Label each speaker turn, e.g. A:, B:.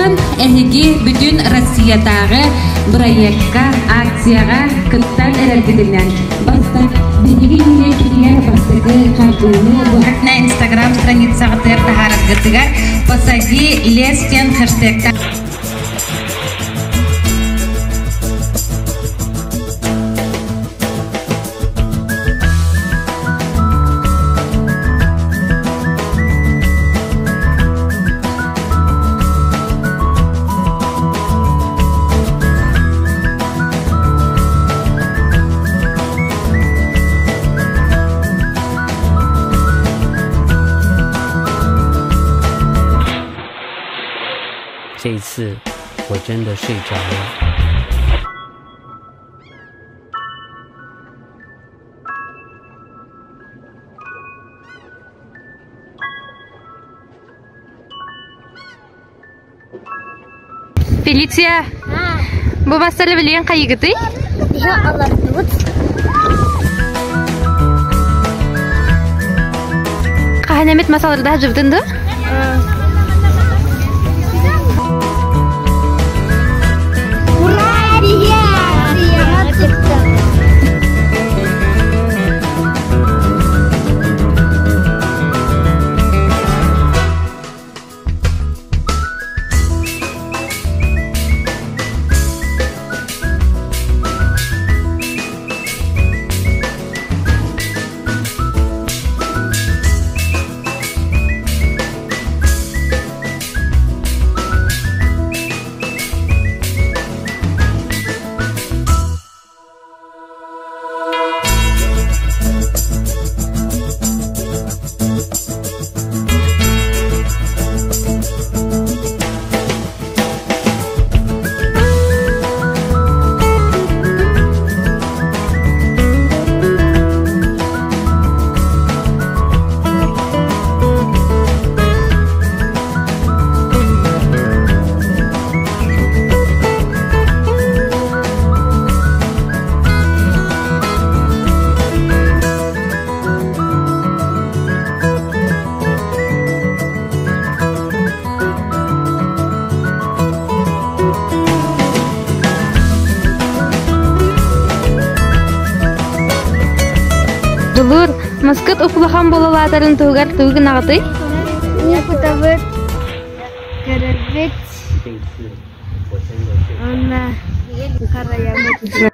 A: Онтон эһиги бүтүн Россиятагы проектка, акцияга кыттан эрэлбитинен баста биниги юнетиге бастыгы картууну буакна Инстаграм страницага тахарагытыгар посади лестен хэштегта.
B: 这一次我真的睡着了。
C: Felicia, bu masala bilen qayıgıdı?
D: Ya Allah tut.
C: Qahanemet masalarda jibdindu? Dulur, maskat ukulahan bolalardan tuğgar tuğgun ağdı?
D: Ya kutabet kerebet. Ona karayamet.